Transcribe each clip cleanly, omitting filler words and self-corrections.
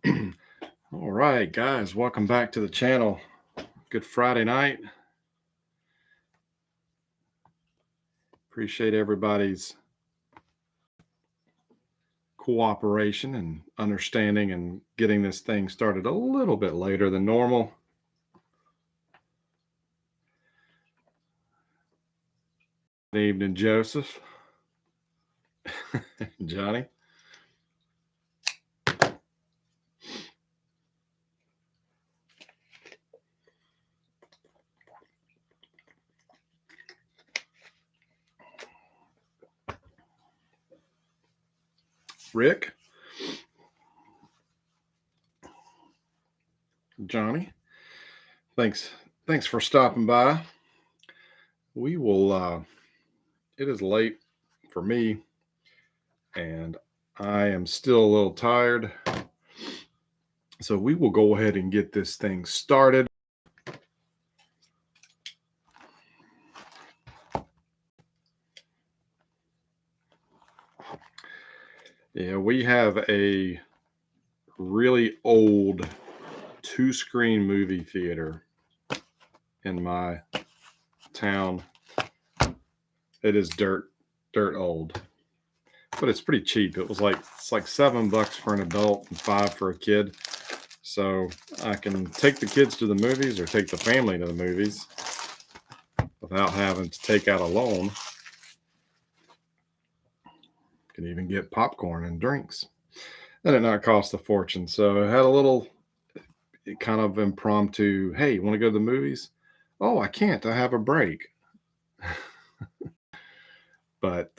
All right, guys, welcome back to the channel. Good Friday night. Appreciate everybody's cooperation and understanding and getting this thing started a little bit later than normal. Good evening, Joseph. Johnny. Rick. Johnny. Thanks for stopping by. We will it is late for me and I am still a little tired. So we will go ahead and get this thing started. Yeah, we have a really old two-screen movie theater in my town. It is dirt old, but it's pretty cheap. It's like $7 for an adult and $5 for a kid. So I can take the kids to the movies or take the family to the movies without having to take out a loan. Can even get popcorn and drinks, and it not cost a fortune. So I had a little kind of impromptu. Hey, you want to go to the movies? Oh, I can't. I have a break. But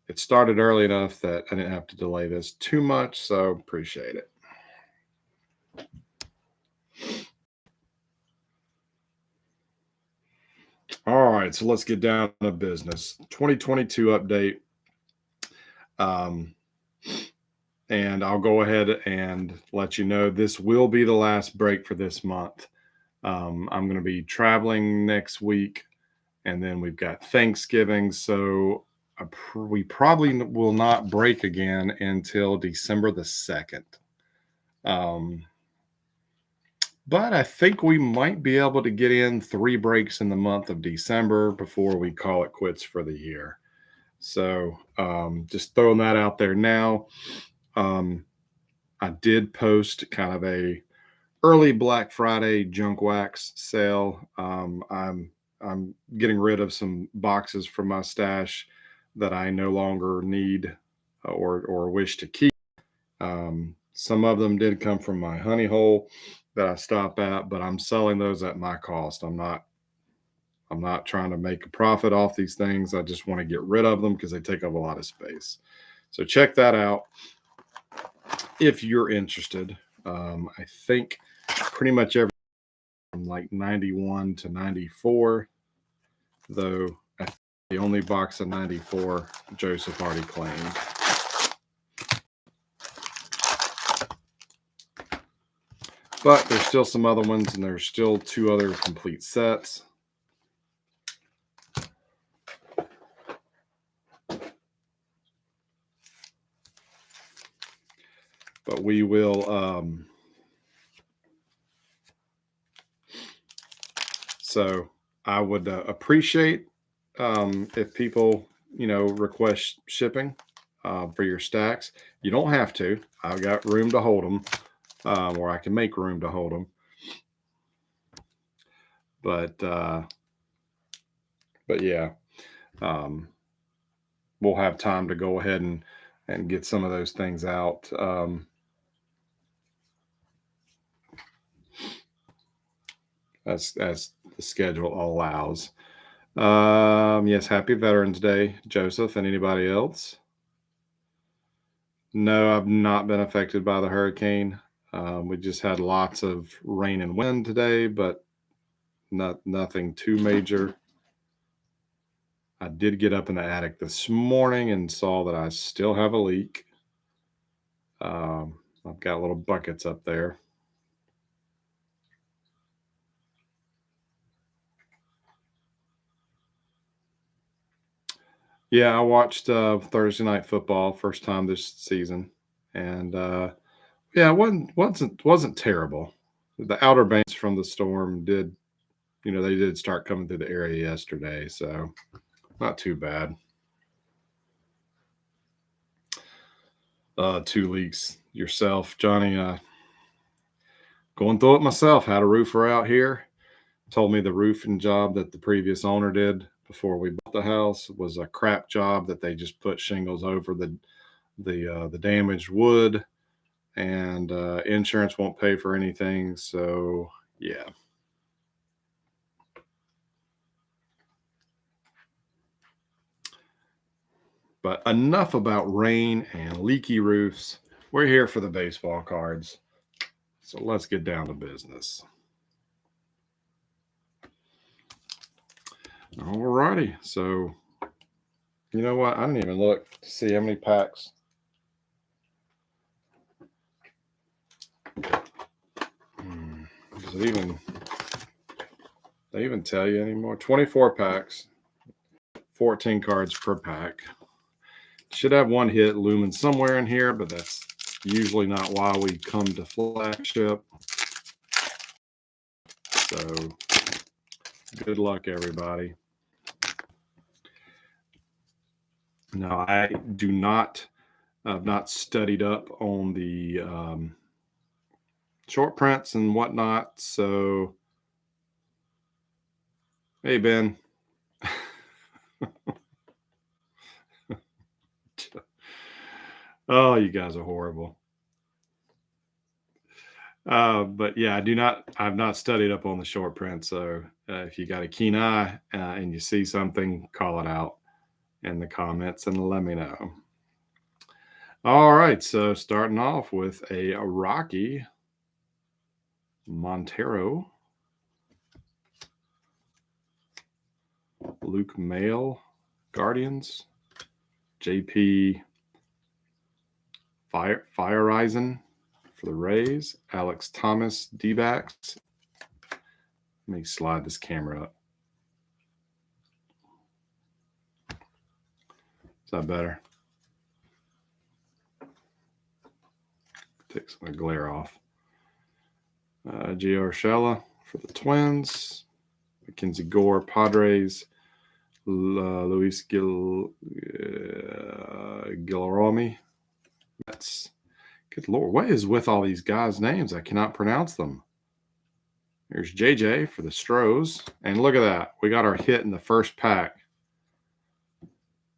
it started early enough that I didn't have to delay this too much, so appreciate it. All right, so let's get down to business. 2022 update. And I'll go ahead and let you know this will be the last break for this month. I'm going to be traveling next week, and then we've got Thanksgiving. So we probably will not break again until December the 2nd. But I think we might be able to get in 3 breaks in the month of December before we call it quits for the year. So just throwing that out there now. I did post kind of a early Black Friday junk wax sale. I'm getting rid of some boxes from my stash that I no longer need or wish to keep. Some of them did come from my honey hole that I stop at, but I'm selling those at my cost. I'm not trying to make a profit off these things. I just want to get rid of them because they take up a lot of space. So check that out if you're interested. I think pretty much every from like 91 to 94, though I think the only box of 94 Joseph already claimed. But there's still some other ones, and there's still 2 other complete sets. But we will. So I would appreciate if people, request shipping for your stacks. You don't have to. I've got room to hold them, or I can make room to hold them. But yeah, we'll have time to go ahead and get some of those things out. As the schedule allows. Yes, happy Veterans Day, Joseph, and anybody else. No, I've not been affected by the hurricane. We just had lots of rain and wind today, but nothing too major. I did get up in the attic this morning and saw that I still have a leak. I've got little buckets up there. Yeah, I watched Thursday Night Football first time this season, and Yeah, it wasn't terrible. The Outer Banks from the storm did, they did start coming through the area yesterday, so not too bad. 2 leaks yourself, Johnny. Going through it myself. Had a roofer out here. Told me the roofing job that the previous owner did before we bought the house was a crap job, that they just put shingles over the damaged wood, and insurance won't pay for anything. So yeah. But enough about rain and leaky roofs. We're here for the baseball cards. So let's get down to business. Alrighty. So, you know what? I didn't even look to see how many packs. Does it even, they even tell you anymore? 24 packs, 14 cards per pack. Should have one hit looming somewhere in here, but that's usually not why we come to Flagship. So good luck, everybody. Now, I do not, I've not studied up on the short prints and whatnot. So, hey, Ben. Oh, you guys are horrible. But yeah, I've not studied up on the short print. So if you got a keen eye and you see something, call it out in the comments and let me know. All right. So starting off with a Rocky Montero, Luke Mail, Guardians, JP Fireisen for the Rays, Alex Thomas, D-backs. Let me slide this camera up. Is that better? Take some of the glare off. Gio Urshela for the Twins, Mackenzie Gore, Padres, Luis Guillermo, Mets. Good Lord, what is with all these guys' names? I cannot pronounce them. Here's JJ for the Stros. And look at that. We got our hit in the first pack.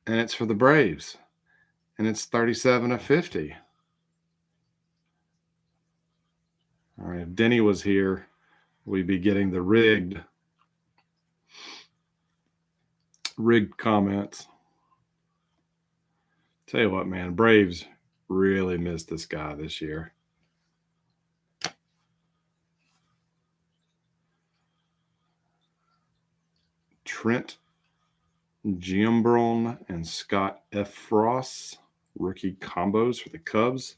And it's for the Braves. And it's 37 of 50. All right, if Denny was here, we'd be getting the rigged comments. Tell you what, man, Braves really missed this guy this year. Trent Giambron and Scott Effross, rookie combos for the Cubs.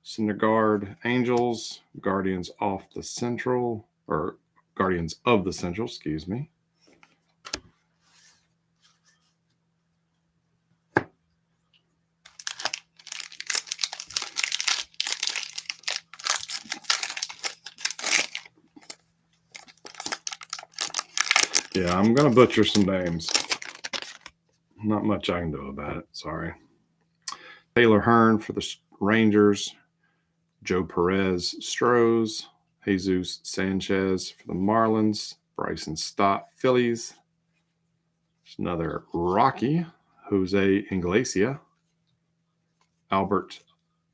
Syndergaard, Angels, Guardians of the Central, excuse me. Yeah, I'm going to butcher some names. Not much I can do about it. Sorry. Taylor Hearn for the Rangers, Joe Perez, Stros, Jesus Sanchez for the Marlins, Bryson Stott, Phillies. There's another Rocky, Jose Inglesia, Albert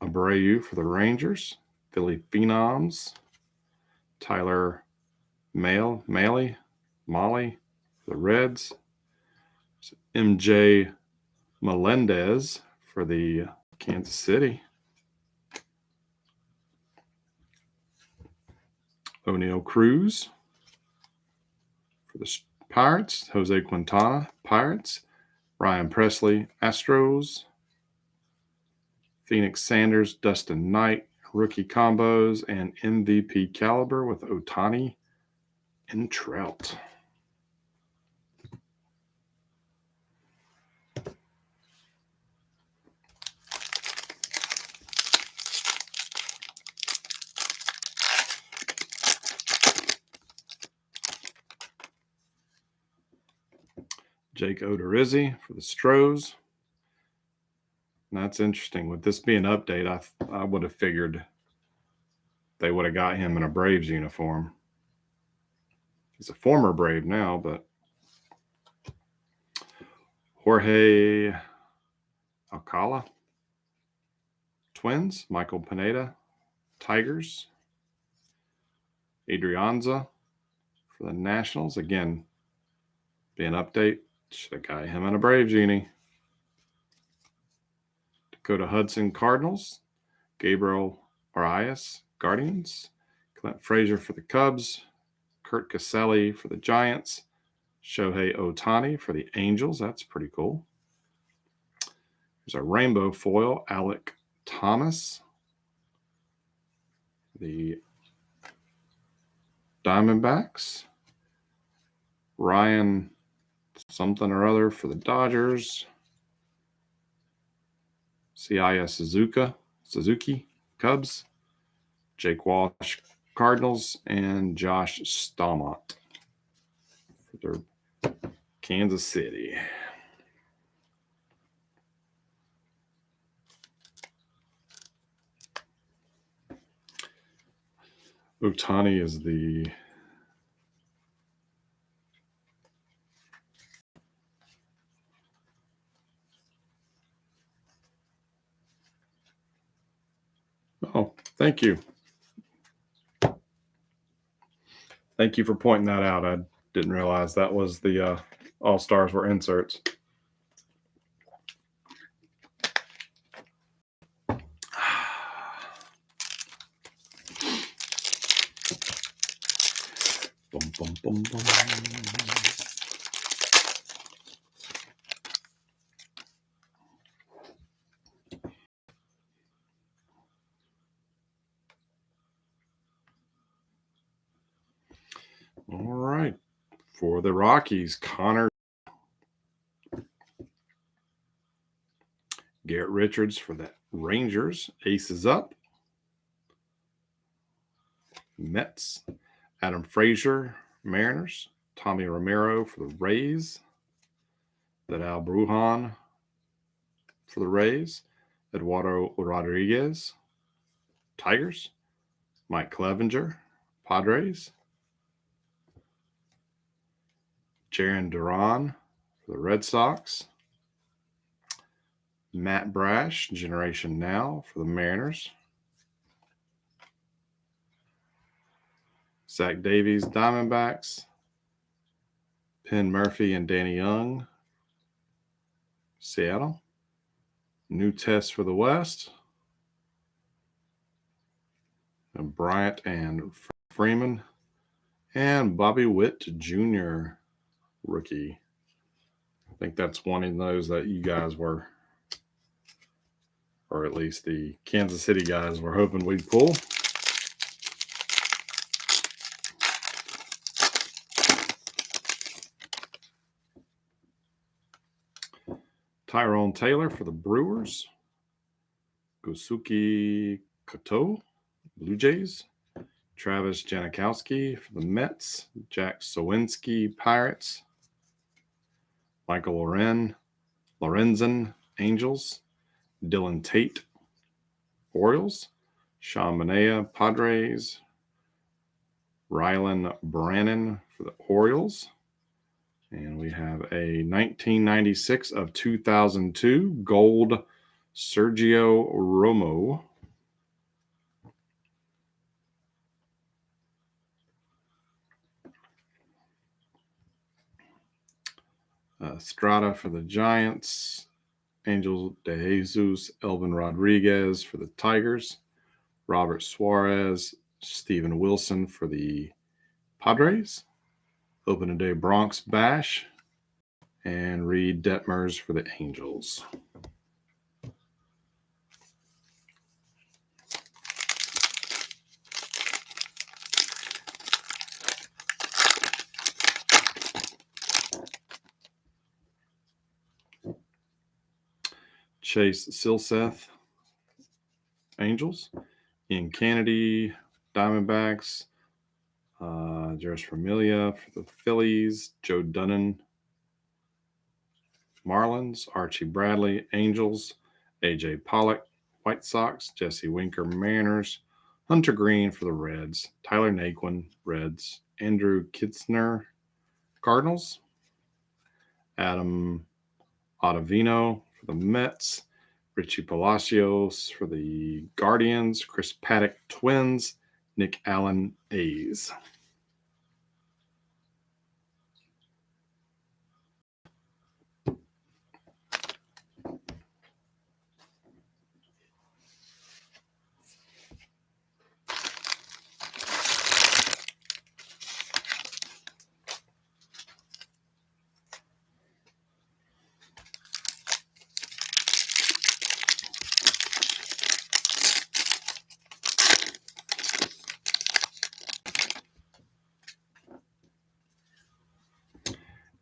Abreu for the Rangers, Philly Phenoms, Tyler Molly for the Reds, MJ Melendez for the Kansas City, O'Neill Cruz for the Pirates, Jose Quintana, Pirates, Ryan Presley, Astros, Phoenix Sanders, Dustin Knight, rookie combos, and MVP caliber with Ohtani and Trout. Jake Odorizzi for the Stros. And that's interesting. With this being an update, I would have figured they would have got him in a Braves uniform. He's a former Brave now, but Jorge Alcala, Twins, Michael Pineda, Tigers, Adrianza for the Nationals. Again, be an update. Should have got him in a Braves uni. Dakota Hudson, Cardinals, Gabriel Arias, Guardians, Clint Frazier for the Cubs, Kurt Caselli for the Giants, Shohei Ohtani for the Angels. That's pretty cool. There's a rainbow foil, Alec Thomas, the Diamondbacks, Ryan something or other for the Dodgers, Seiya Suzuki, Cubs, Jake Walsh, Cardinals, and Josh Staumont for their Kansas City. Ohtani is the Oh, thank you. Thank you for pointing that out. I didn't realize that was the All-Stars were inserts. Bum, bum, bum, bum. All right. For the Rockies, Connor Garrett Richards for the Rangers. Aces up. Mets. Adam Frazier, Mariners. Tommy Romero for the Rays. Vidal Brujan for the Rays. Eduardo Rodriguez, Tigers. Mike Clevenger, Padres. Jarren Duran for the Red Sox. Matt Brash, Generation Now for the Mariners. Zach Davies, Diamondbacks. Penn Murphy and Danny Young, Seattle. New Test for the West. And Bryant and Freeman. And Bobby Witt Jr., rookie. I think that's one of those that you guys were, or at least the Kansas City guys were hoping we'd pull. Tyrone Taylor for the Brewers. Gosuke Kato, Blue Jays. Travis Janikowski for the Mets. Jack Sowinski, Pirates. Michael Lorenzen, Angels. Dylan Tate, Orioles. Sean Manaea, Padres. Rylan Brannon for the Orioles. And we have a 1996 of 2002 gold Sergio Romo. Strata for the Giants. Angel De Jesus, Elvin Rodriguez for the Tigers. Robert Suarez, Steven Wilson for the Padres. Opening Day Bronx Bash. And Reed Detmers for the Angels. Chase Silseth, Angels. Ian Kennedy, Diamondbacks. Jeurys Familia for the Phillies. Joe Dunnan, Marlins, Archie Bradley, Angels, A.J. Pollock, White Sox, Jesse Winker, Mariners, Hunter Green for the Reds, Tyler Naquin, Reds, Andrew Kitzner, Cardinals, Adam Ottavino for the Mets, Richie Palacios for the Guardians, Chris Paddock, Twins, Nick Allen, A's.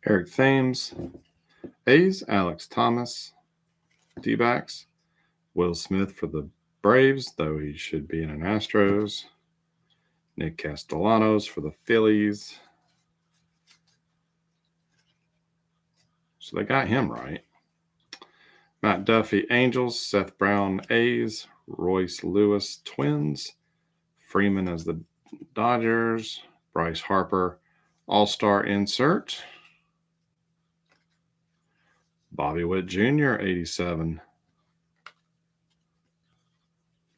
Eric Thames, A's, Alex Thomas, D-backs, Will Smith for the Braves, though he should be in an Astros, Nick Castellanos for the Phillies. So they got him right. Matt Duffy, Angels, Seth Brown, A's, Royce Lewis, Twins, Freeman as the Dodgers, Bryce Harper, All-Star insert, Bobby Witt Jr., 87.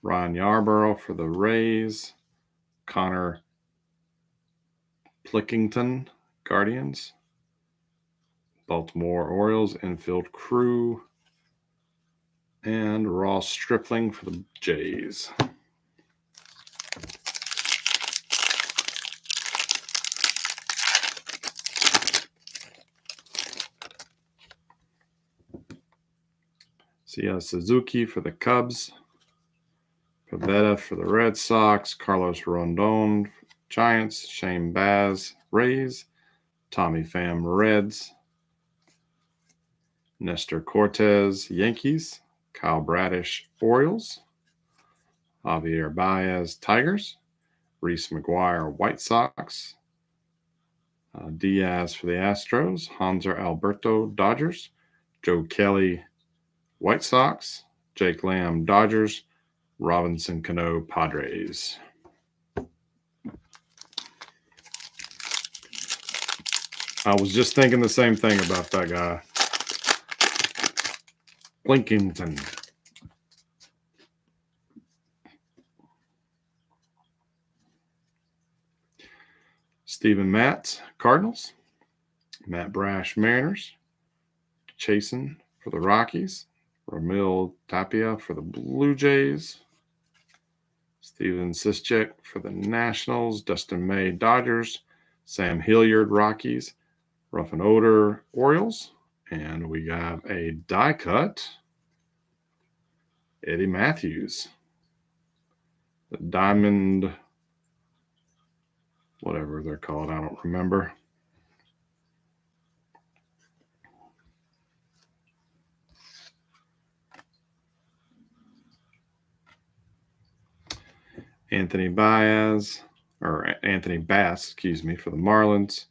Ryan Yarborough for the Rays, Connor Plickington, Guardians, Baltimore Orioles infield crew, and Ross Stripling for the Jays. Sia Suzuki for the Cubs, Pavetta for the Red Sox, Carlos Rondon, Giants, Shane Baz, Rays, Tommy Pham, Reds, Nestor Cortez, Yankees, Kyle Bradish, Orioles, Javier Baez, Tigers, Reese McGuire, White Sox, Diaz for the Astros, Hanser Alberto, Dodgers, Joe Kelly, White Sox, Jake Lamb, Dodgers, Robinson Cano, Padres. I was just thinking the same thing about that guy. Blinkington. Stephen Matz, Cardinals. Matt Brash, Mariners. Chasen for the Rockies. Ramil Tapia for the Blue Jays. Steven Sischek for the Nationals. Dustin May, Dodgers. Sam Hilliard, Rockies. Ruffin Oder, Orioles. And we got a die cut. Eddie Matthews. The Diamond, whatever they're called, I don't remember. Anthony Bass, for the Marlins.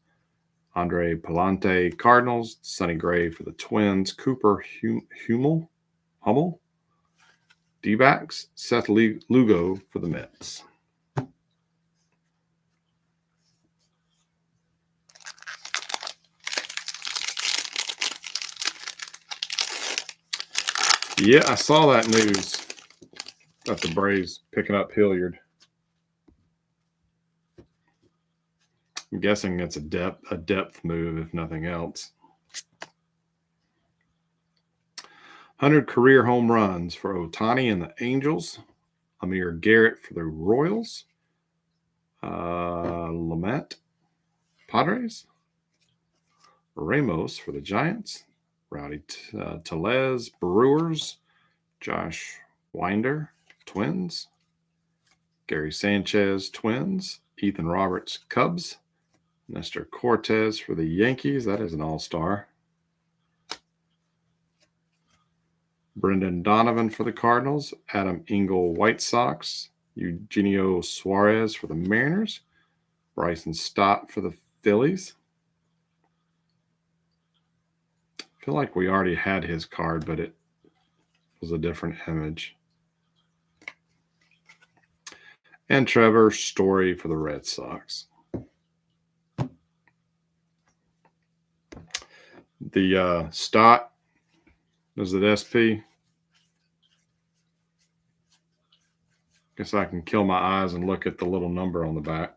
Andre Palante, Cardinals. Sonny Gray for the Twins. Cooper Hummel, D-backs. Seth Lugo for the Mets. Yeah, I saw that news about the Braves picking up Hilliard. I'm guessing it's a depth move, if nothing else. 100 career home runs for Ohtani and the Angels. Amir Garrett for the Royals. Lamet, Padres. Ramos for the Giants. Rowdy Tellez, Brewers. Josh Winder, Twins. Gary Sanchez, Twins. Ethan Roberts, Cubs. Nestor Cortez for the Yankees. That is an all-star. Brendan Donovan for the Cardinals. Adam Engel, White Sox. Eugenio Suarez for the Mariners. Bryson Stott for the Phillies. feel like we already had his card, but it was a different image. And Trevor Story for the Red Sox. The Stott, is it SP? Guess I can kill my eyes and look at the little number on the back.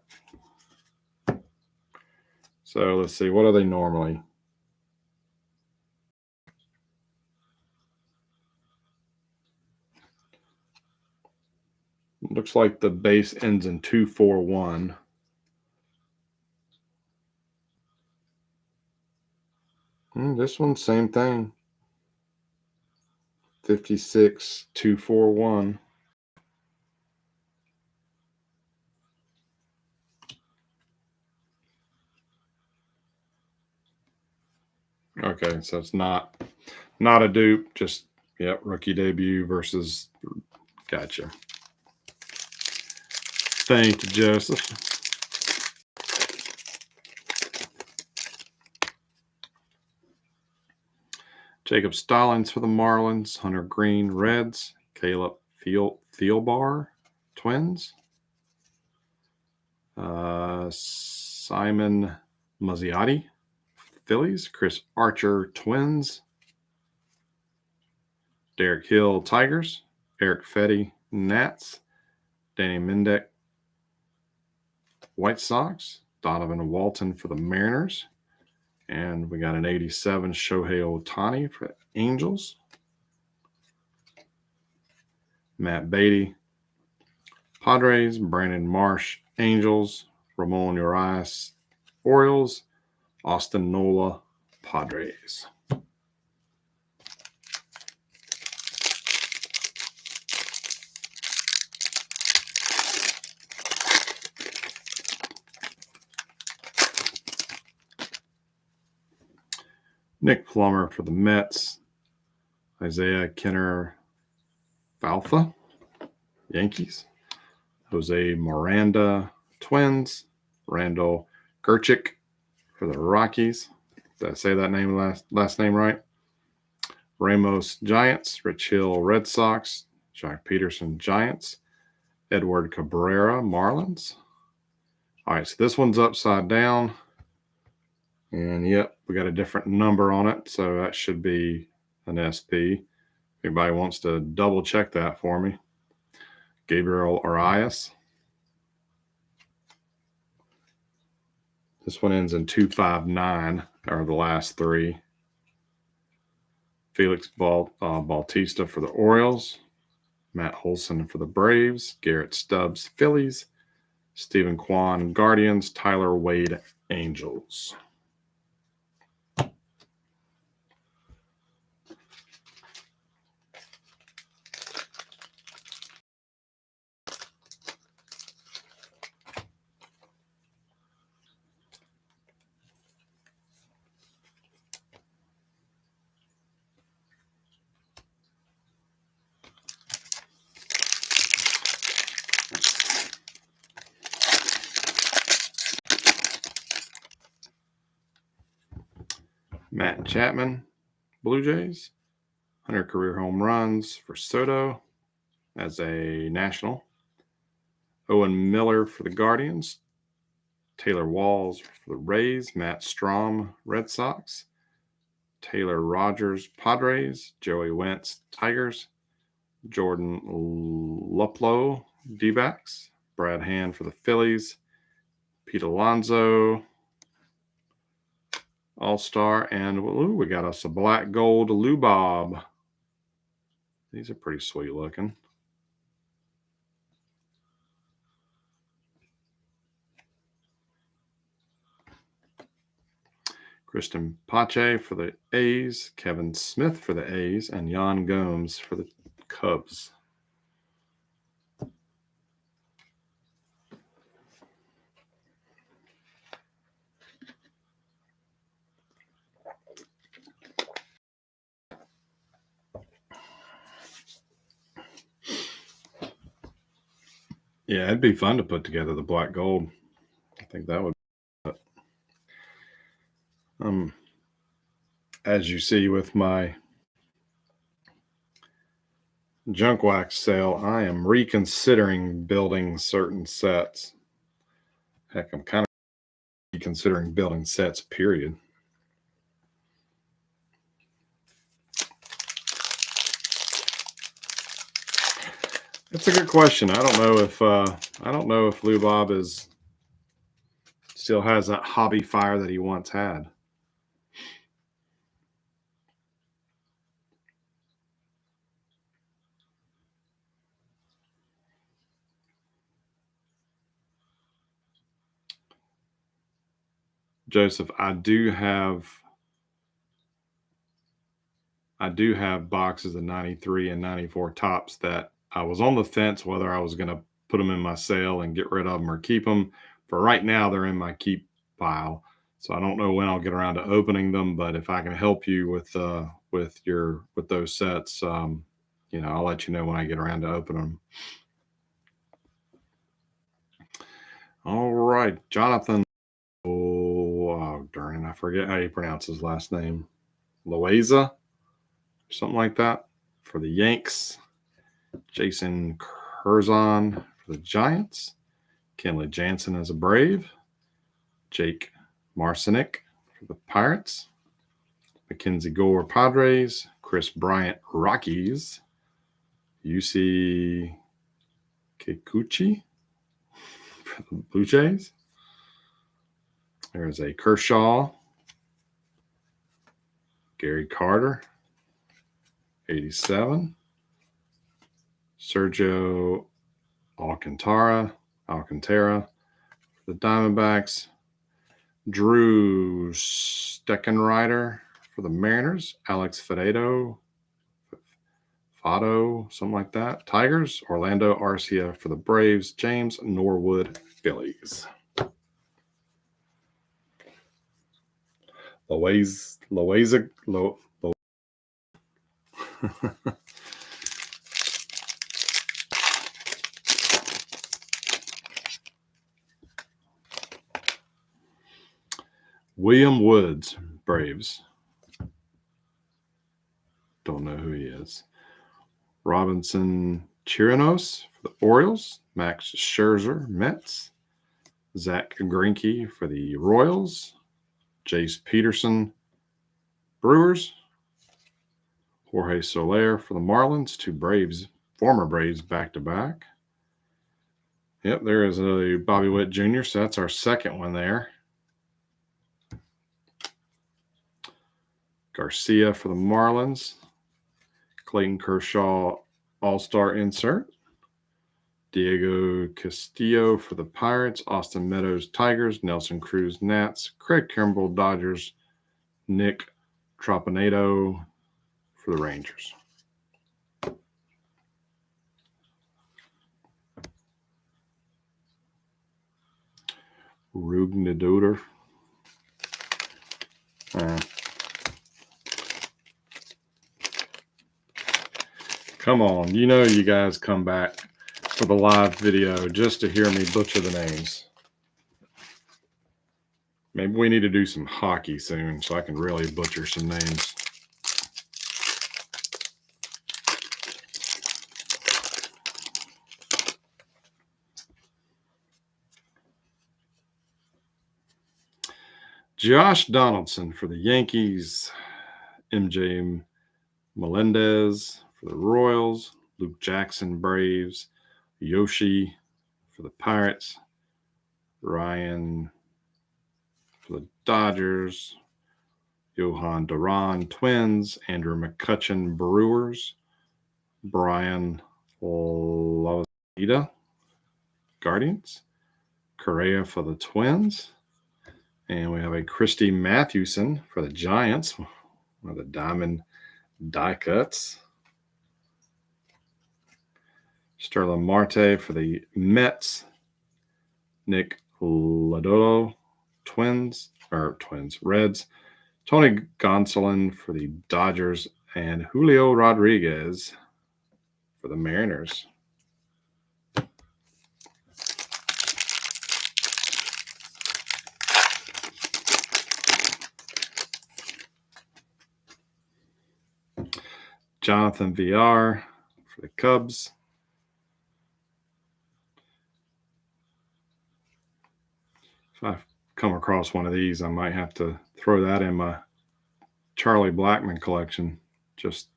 So let's see, what are they normally? Looks like the base ends in 241. This one, same thing. 56241. Okay, so it's not a dupe, just rookie debut versus. Gotcha. Thank you, Joseph. Jacob Stallings for the Marlins. Hunter Green, Reds. Caleb Thielbar, Twins. Simon Mazziotti, Phillies. Chris Archer, Twins. Derek Hill, Tigers. Eric Fetty, Nats. Danny Mendick, White Sox. Donovan Walton for the Mariners. And we got an 87 Shohei Ohtani for Angels. Matt Beatty, Padres. Brandon Marsh, Angels. Ramon Urias, Orioles. Austin Nola, Padres. Nick Plummer for the Mets. Isaiah Kenner Falfa, Yankees. Jose Miranda, Twins. Randall Gerchik for the Rockies. Did I say that name last name right? Ramos, Giants. Rich Hill, Red Sox. Jack Peterson, Giants. Edward Cabrera, Marlins. All right, so this one's upside down. And yep, we got a different number on it, so that should be an SP. If anybody wants to double check that for me. Gabriel Arias. This one ends in 259, or the last three. Felix Bautista for the Orioles. Matt Olson for the Braves. Garrett Stubbs, Phillies. Stephen Kwan, Guardians. Tyler Wade, Angels. Matt Chapman, Blue Jays. 100 career home runs for Soto as a National. Owen Miller for the Guardians. Taylor Walls for the Rays. Matt Strom, Red Sox. Taylor Rogers, Padres. Joey Wentz, Tigers. Jordan Luplow, D-backs. Brad Hand for the Phillies. Pete Alonso, All-Star. And we got us a black gold Lou Bob. These are pretty sweet looking. Christian Pache for the A's, Kevin Smith for the A's, and Yan Gomes for the Cubs. Yeah, it'd be fun to put together the black gold. I think that would. as you see with my junk wax sale, I am reconsidering building certain sets. Heck, I'm kind of reconsidering building sets, period. That's a good question. I don't know if Lou Bob still has that hobby fire that he once had. Joseph, I do have boxes of 93 and 94 tops that I was on the fence whether I was going to put them in my sale and get rid of them or keep them. For right now, they're in my keep pile. So I don't know when I'll get around to opening them, but if I can help you with those sets, I'll let you know when I get around to open them. All right, Jonathan. Oh, darn it, I forget how you pronounce his last name. Loaiza, something like that, for the Yanks. Jason Curzon for the Giants. Kenley Jansen as a Brave. Jake Marcinick for the Pirates. Mackenzie Gore Padres. Chris Bryant Rockies. UC Kikuchi for the Blue Jays. There's a Kershaw. Gary Carter, 87. Sergio Alcantara for the Diamondbacks. Drew Steckenrider for the Mariners. Alex Fado, something like that. Tigers. Orlando Arcia for the Braves. James Norwood, Phillies. Loaiza. William Woods, Braves. Don't know who he is. Robinson Chirinos for the Orioles. Max Scherzer, Mets. Zach Greinke for the Royals. Jace Peterson, Brewers. Jorge Soler for the Marlins. Two Braves, former Braves, back-to-back. Yep, there is a Bobby Witt Jr., so that's our second one there. Garcia for the Marlins. Clayton Kershaw All-Star insert. Diego Castillo for the Pirates. Austin Meadows Tigers. Nelson Cruz Nats. Craig Kimbrell Dodgers. Nick Tropinedo for the Rangers. Rugnadoder. Come on, you guys come back for the live video just to hear me butcher the names. Maybe we need to do some hockey soon so I can really butcher some names. Josh Donaldson for the Yankees. MJ Melendez for the Royals. Luke Jackson, Braves. Yoshi for the Pirates. Ryan for the Dodgers. Johan Duran, Twins. Andrew McCutchen, Brewers. Brian Lavida, Guardians. Correa for the Twins. And we have a Christy Mathewson for the Giants. One of the diamond die cuts. Sterling Marte for the Mets. Nick Lodolo, Reds. Tony Gonsolin for the Dodgers. And Julio Rodriguez for the Mariners. Jonathan VR for the Cubs. If I come across one of these, I might have to throw that in my Charlie Blackmon collection, just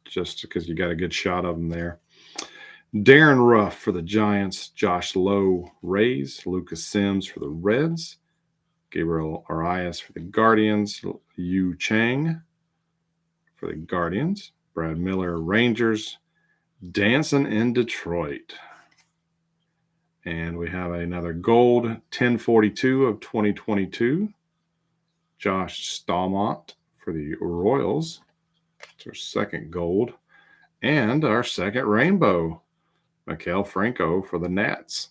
because you got a good shot of them there. Darren Ruff for the Giants, Josh Lowe, Rays, Lucas Sims for the Reds, Gabriel Arias for the Guardians, Yu Chang for the Guardians, Brad Miller, Rangers, Dancing in Detroit. And we have another gold 1042 of 2022, Josh Stallmont for the Royals. It's our second gold. And our second rainbow, Maikel Franco for the Nats.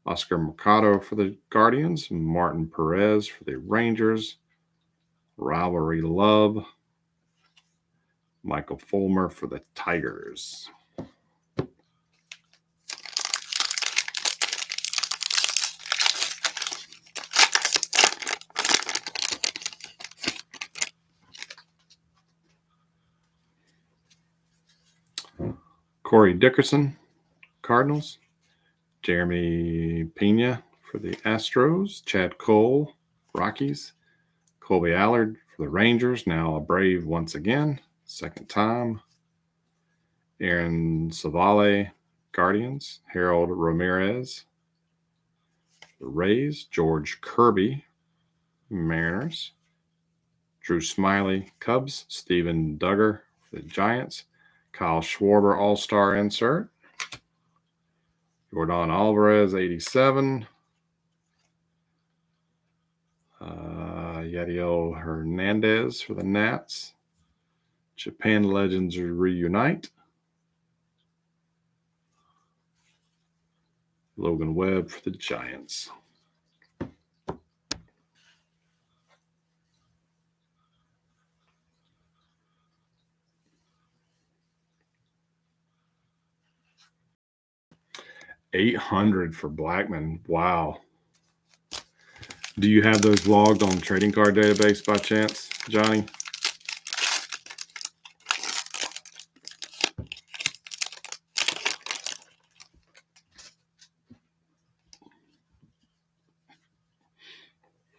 Oscar Mercado for the Guardians, Martin Perez for the Rangers, Rivalry Love, Michael Fulmer for the Tigers. Corey Dickerson, Cardinals, Jeremy Pena for the Astros, Chad Cole, Rockies, Colby Allard for the Rangers, now a Brave once again, second time. Aaron Savale, Guardians, Harold Ramirez, the Rays, George Kirby, Mariners, Drew Smiley, Cubs, Steven Duggar for the Giants, Kyle Schwarber All-Star insert, Jordan Alvarez 87, Yadiel Hernandez for the Nats, Japan Legends reunite, Logan Webb for the Giants. $800 for Blackmon. Wow. Do you have those logged on Trading Card Database by chance, Johnny?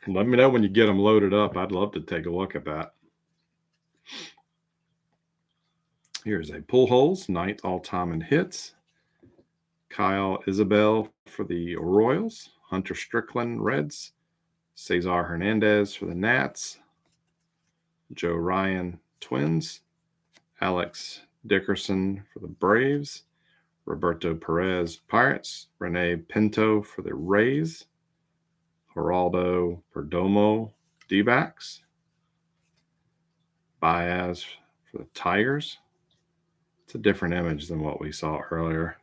Let me know when you get them loaded up. I'd love to take a look at that. Here's a Pujols, ninth all-time in hits. Kyle Isabel for the Royals. Hunter Strickland, Reds. Cesar Hernandez for the Nats. Joe Ryan, Twins. Alex Dickerson for the Braves. Roberto Perez, Pirates. Rene Pinto for the Rays. Geraldo Perdomo, D-backs. Baez for the Tigers. It's a different image than what we saw earlier.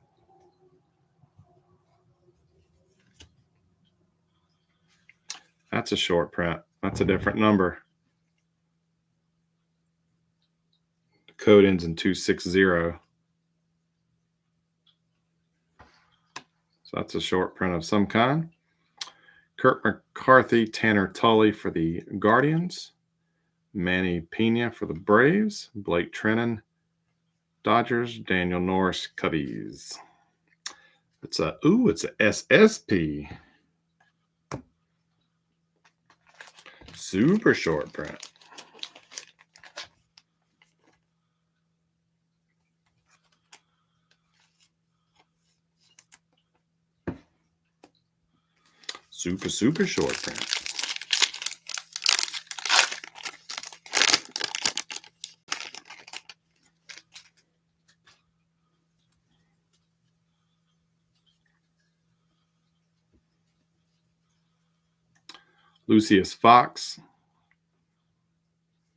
That's a short print. That's a different number. The code ends in 260. So that's a short print of some kind. Kirk McCarthy, Tanner Tully for the Guardians. Manny Pena for the Braves. Blake Treinen, Dodgers. Daniel Norris, Cubbies. It's a SSP. Super short print. Super short print. Lucius Fox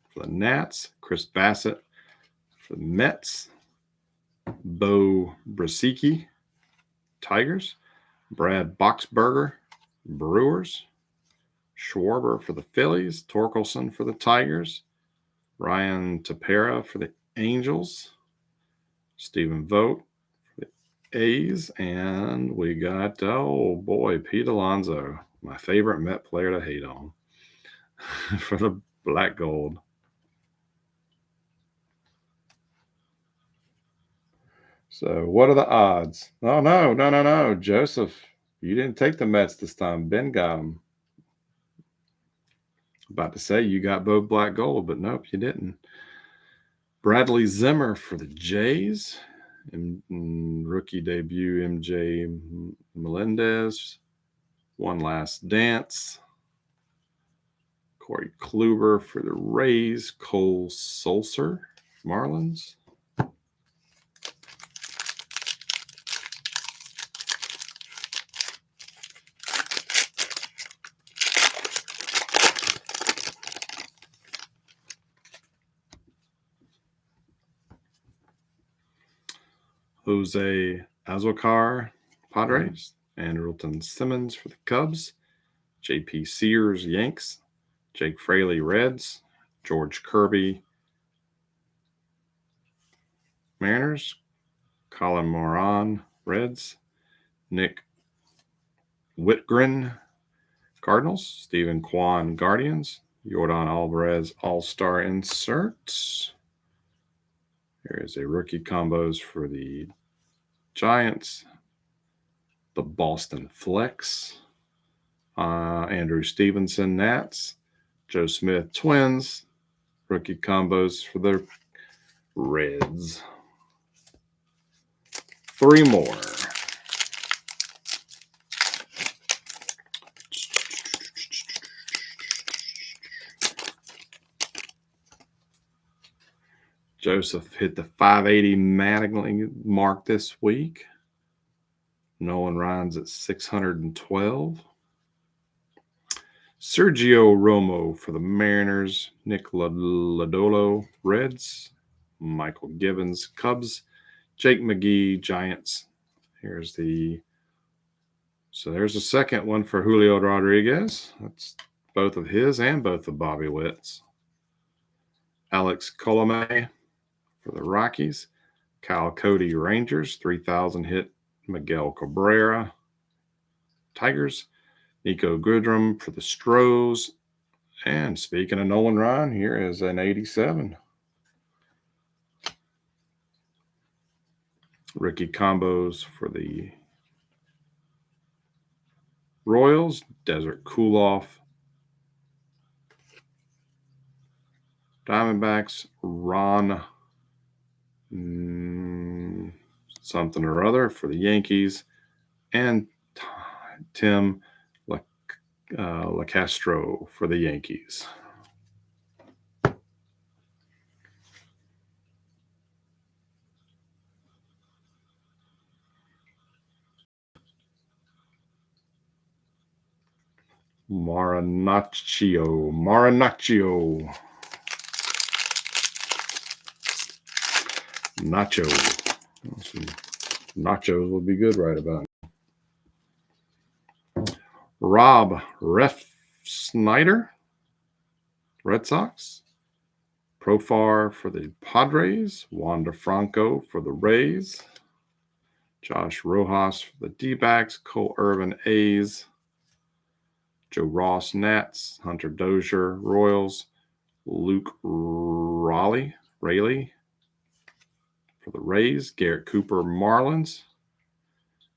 for the Nats. Chris Bassett for the Mets. Bo Brasicki, Tigers. Brad Boxberger, Brewers. Schwarber for the Phillies. Torkelson for the Tigers. Ryan Tepera for the Angels. Stephen Vogt for the A's. And we got, oh boy, Pete Alonso, my favorite Met player to hate on, for the Black Gold. So what are the odds? Oh no, no, no, no, Joseph, you didn't take the Mets this time. Ben got them. About to say you got both black gold, but nope, you didn't. Bradley Zimmer for the Jays. Rookie debut MJ Melendez. One Last Dance. Corey Kluber for the Rays. Cole Sulser, Marlins. Jose Azocar, Padres. Andrelton Simmons for the Cubs. J.P. Sears, Yanks. Jake Fraley, Reds. George Kirby, Mariners. Colin Moran, Reds. Nick Whitgren, Cardinals. Stephen Kwan, Guardians. Jordan Alvarez, All-Star inserts. Here is a rookie combos for the Giants. The Boston Flex. Andrew Stevenson, Nats. Joe Smith, Twins. Rookie combos for the Reds. 3 more. Joseph hit the 580 Mattingly mark this week. Nolan Ryan's at 612. Sergio Romo for the Mariners. Nick Lodolo, Reds. Michael Gibbons, Cubs. Jake McGee, Giants. Here's the... So there's a second one for Julio Rodriguez. That's both of his and both of Bobby Witt's. Alex Colomé for the Rockies. Kyle Cody, Rangers. 3,000 hit Miguel Cabrera, Tigers. Nico Goodrum for the Stros. And speaking of Nolan Ryan, here is an 87. Rookie combos for the Royals. Desert Cool-Off. Diamondbacks. Ron something or other for the Yankees. And Tim LaCastro for the Yankees. Marinaccio. Nacho. Some nachos will be good right about now. Rob Refsnyder, Red Sox. Profar for the Padres. Wander Franco for the Rays. Josh Rojas for the D-backs. Cole Irvin, A's. Joe Ross, Nats. Hunter Dozier, Royals. Luke Raleigh for the Rays. Garrett Cooper, Marlins.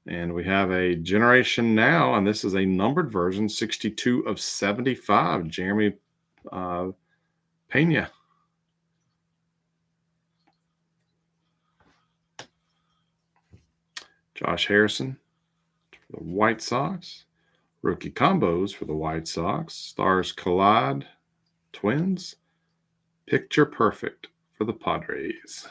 And we have a Generation Now, and this is a numbered version, 62 of 75. Jeremy Pena. Josh Harrison for the White Sox. Rookie combos for the White Sox. Stars Collide, Twins. Picture Perfect for the Padres.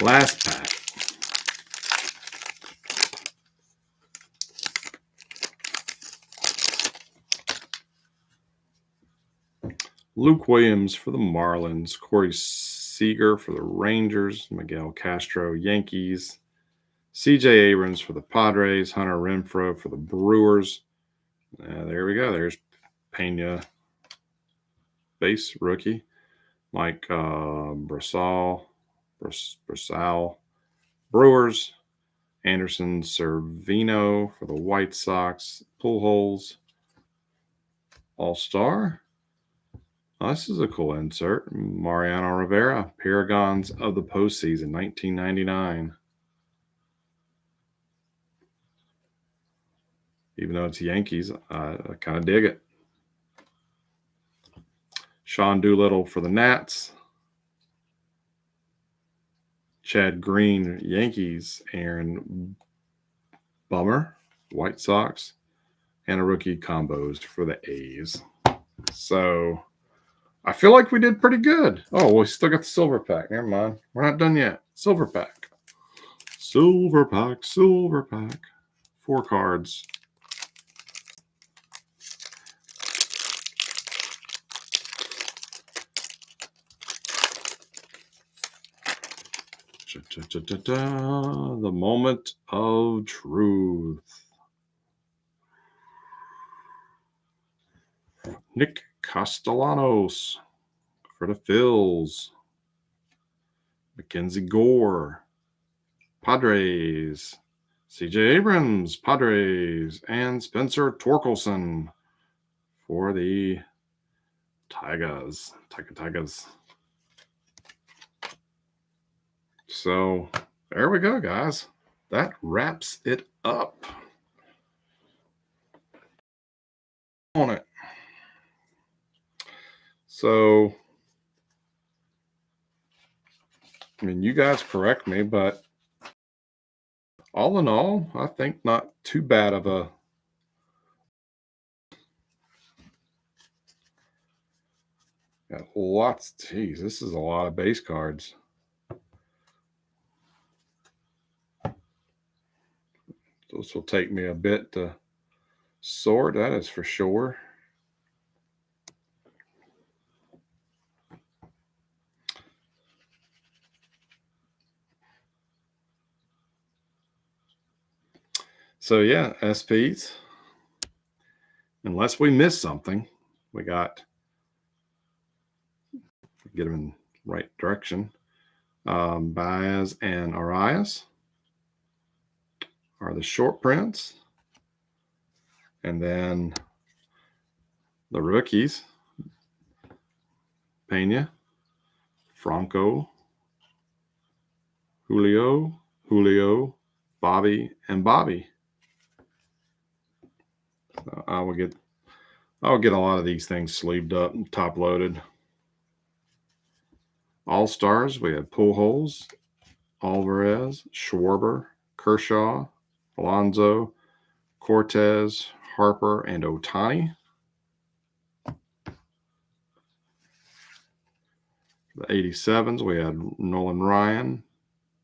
Last pack. Luke Williams for the Marlins. Corey Seager for the Rangers. Miguel Castro, Yankees. CJ Abrams for the Padres. Hunter Renfroe for the Brewers. There we go. There's Pena base rookie. Mike Brasal. Brewers. Anderson Cervino for the White Sox. Pujols. All-Star. Oh, this is a cool insert. Mariano Rivera, Paragons of the Postseason, 1999. Even though it's Yankees, I kind of dig it. Sean Doolittle for the Nats. Chad Green, Yankees. Aaron Bummer, White Sox. And a rookie combos for the A's. So I feel like we did pretty good. Oh, we still got the silver pack. Never mind. We're not done yet. Silver pack. Silver pack. 4 cards. The moment of truth. Nick Castellanos for the Phils. Mackenzie Gore, Padres. CJ Abrams, Padres. And Spencer Torkelson for the Tigers. Tigers. So there we go, guys. That wraps it up on it. So, I mean, you guys correct me, but all in all, I think not too bad of a got lots. Geez, this is a lot of base cards. This will take me a bit to sort, that is for sure. So yeah, SPs. Unless we miss something, we got get them in the right direction. Baez and Arias are the short prints. And then the rookies, Pena, Franco, Julio, Bobby, and Bobby. So I'll get a lot of these things sleeved up and top loaded. All-Stars, we have Pujols, Alvarez, Schwarber, Kershaw, Alonso, Cortez, Harper, and Ohtani. The 87s, we had Nolan Ryan,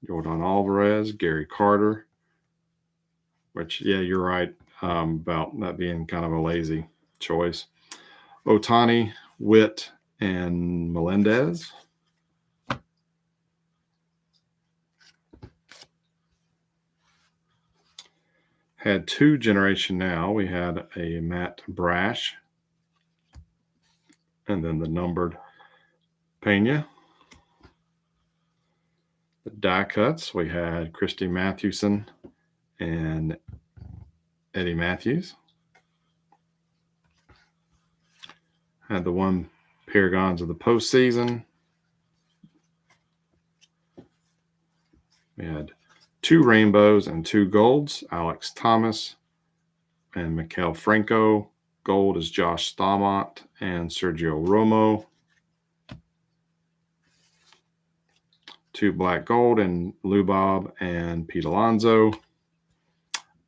Jordan Alvarez, Gary Carter, which, yeah, you're right about that being kind of a lazy choice. Ohtani, Witt, and Melendez. Had 2 Generation Now. We had a Matt Brash, and then the numbered Pena. The die cuts, we had Christy Mathewson and Eddie Matthews. Had the 1 Paragons of the Postseason. We had 2 Rainbows and 2 Golds, Alex Thomas and Maikel Franco. Gold is Josh Staumont and Sergio Romo. 2 Black Gold and Lou Bob and Pete Alonso.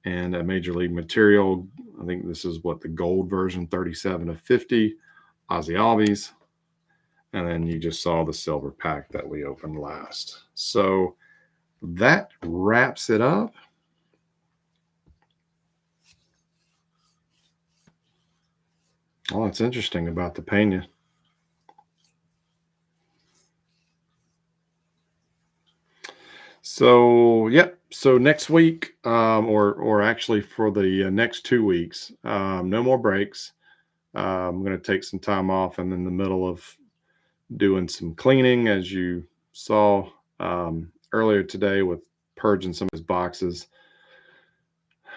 And a Major League Material, I think this is what the gold version, 37 of 50, Ozzie Albies. And then you just saw the silver pack that we opened last. So that wraps it up. Oh, it's interesting about the Pena. So, yep. So next week, or actually for the next 2 weeks, no more breaks. I'm going to take some time off. I'm in the middle of doing some cleaning, as you saw earlier today, with purging some of his boxes,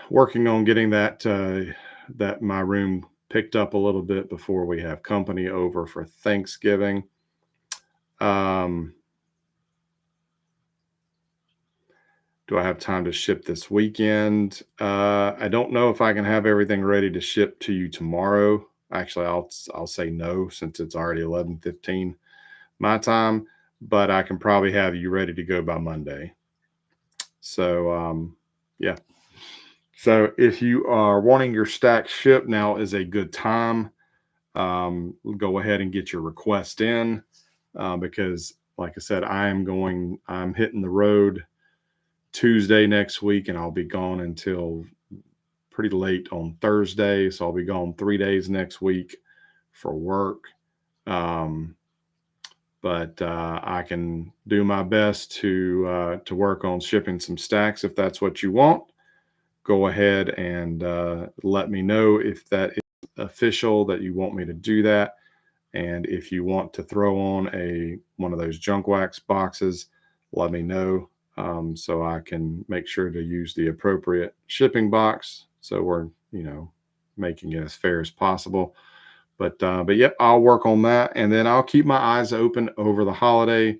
working on getting that my room picked up a little bit before we have company over for Thanksgiving. Do I have time to ship this weekend? I don't know if I can have everything ready to ship to you tomorrow. Actually, I'll say no, since it's already 11:15 my time, but I can probably have you ready to go by Monday. So, yeah. So if you are wanting your stack shipped, now is a good time. Go ahead and get your request in, because, like I said, I'm hitting the road Tuesday next week, and I'll be gone until pretty late on Thursday. So I'll be gone 3 days next week for work. But I can do my best to work on shipping some stacks if that's what you want. Go ahead and let me know if that is official, that you want me to do that. And if you want to throw on one of those junk wax boxes, let me know, so I can make sure to use the appropriate shipping box. So we're, making it as fair as possible. But yep, I'll work on that, and then I'll keep my eyes open over the holiday.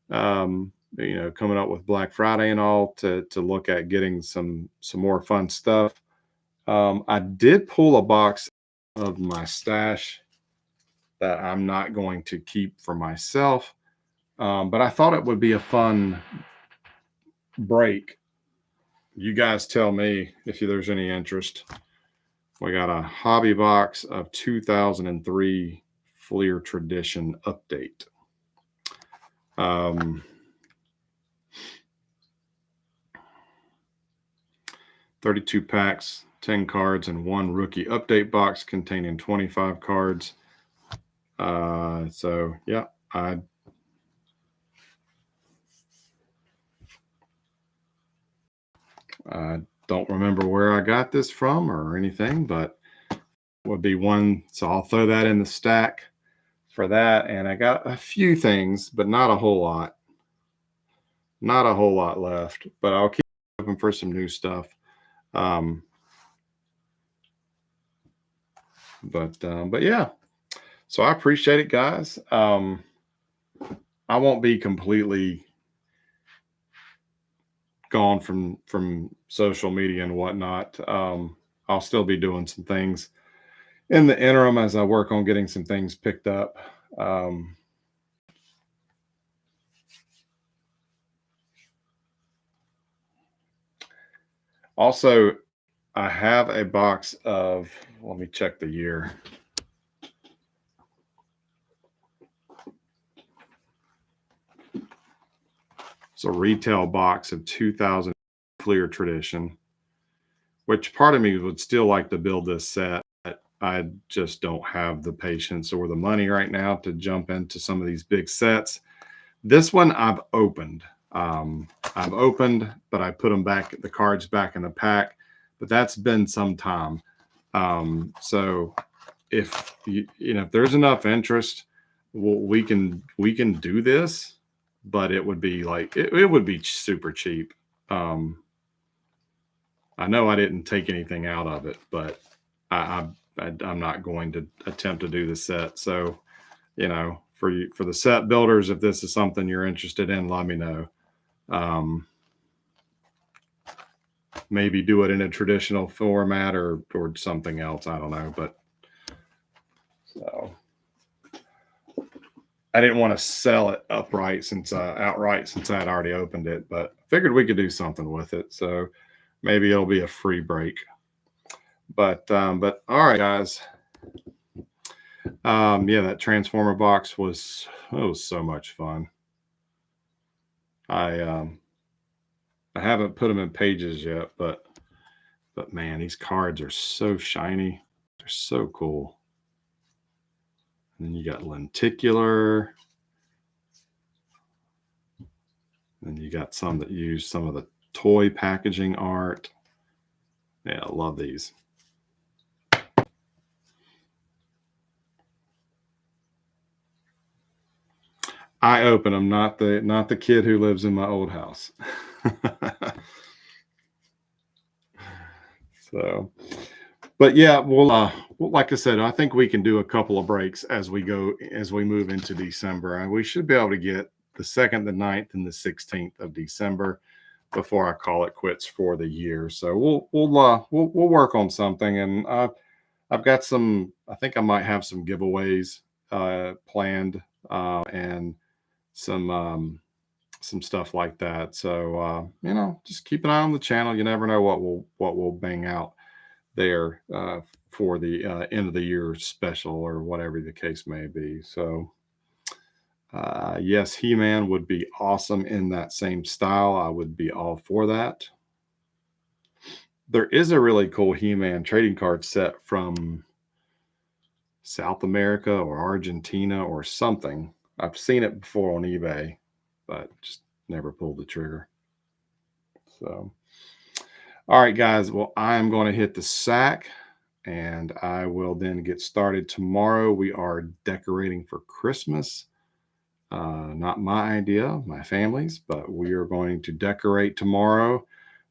Coming up with Black Friday and all, to look at getting some more fun stuff. I did pull a box of my stash that I'm not going to keep for myself, but I thought it would be a fun break. You guys tell me if there's any interest. We got a hobby box of 2003 Fleer Tradition Update. 32 packs, 10 cards, and one rookie update box containing 25 cards. So yeah, I don't remember where I got this from or anything, but would be one. So I'll throw that in the stack for that. And I got a few things, but not a whole lot. Not a whole lot left, but I'll keep open for some new stuff. But yeah, so I appreciate it, guys. I won't be completely gone from social media and whatnot. I'll still be doing some things in the interim as I work on getting some things picked up. Also, I have a box of, let me check the year. It's a retail box of 2000 Fleer Tradition, which part of me would still like to build this set. I just don't have the patience or the money right now to jump into some of these big sets. This one I've opened. But I put the cards back in the pack. But that's been some time. So if if there's enough interest, we can do this. But it would be it would be super cheap. I know I didn't take anything out of it, but I'm not going to attempt to do the set. So, for the set builders, if this is something you're interested in, let me know. Maybe do it in a traditional format or something else. I don't know, but so I didn't want to sell it outright since I had already opened it, but figured we could do something with it. So maybe it'll be a free break. But all right, guys. Yeah, that Transformer box was so much fun. I haven't put them in pages yet, but man, these cards are so shiny. They're so cool. And then you got lenticular. And you got some that use some of the toy packaging art. Yeah, I love these. I open them, not the kid who lives in my old house. So, but yeah, well, like I said, I think we can do a couple of breaks as we move into December, and we should be able to get the 2nd, the 9th, and the 16th of December before I call it quits for the year. So we'll work on something, and I've got some. I think I might have some giveaways planned, and some some stuff like that. So just keep an eye on the channel. You never know what will bang out there for the end of the year special or whatever the case may be. So yes, He-Man would be awesome in that same style. I would be all for that. There is a really cool He-Man trading card set from South America or Argentina or something. I've seen it before on eBay, but just never pulled the trigger. So, all right, guys. Well, I'm going to hit the sack and I will then get started tomorrow. We are decorating for Christmas. Not my idea, my family's, but we are going to decorate tomorrow.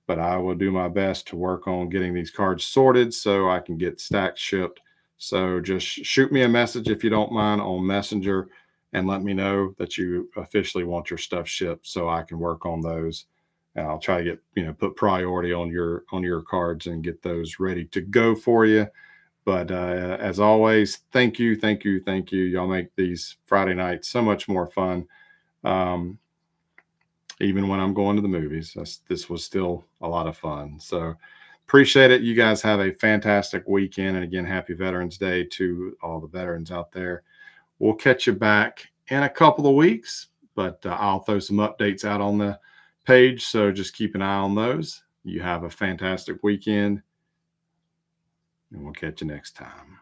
But I will do my best to work on getting these cards sorted so I can get stacks shipped. So just shoot me a message if you don't mind on Messenger and let me know that you officially want your stuff shipped so I can work on those. And I'll try to get, put priority on your cards and get those ready to go for you. But as always, thank you, thank you, thank you. Y'all make these Friday nights so much more fun. Um, Even when I'm going to the movies, this was still a lot of fun. So appreciate it. You guys have a fantastic weekend. And again, happy Veterans Day to all the veterans out there. We'll catch you back in a couple of weeks, but I'll throw some updates out on the page. So just keep an eye on those. You have a fantastic weekend, and we'll catch you next time.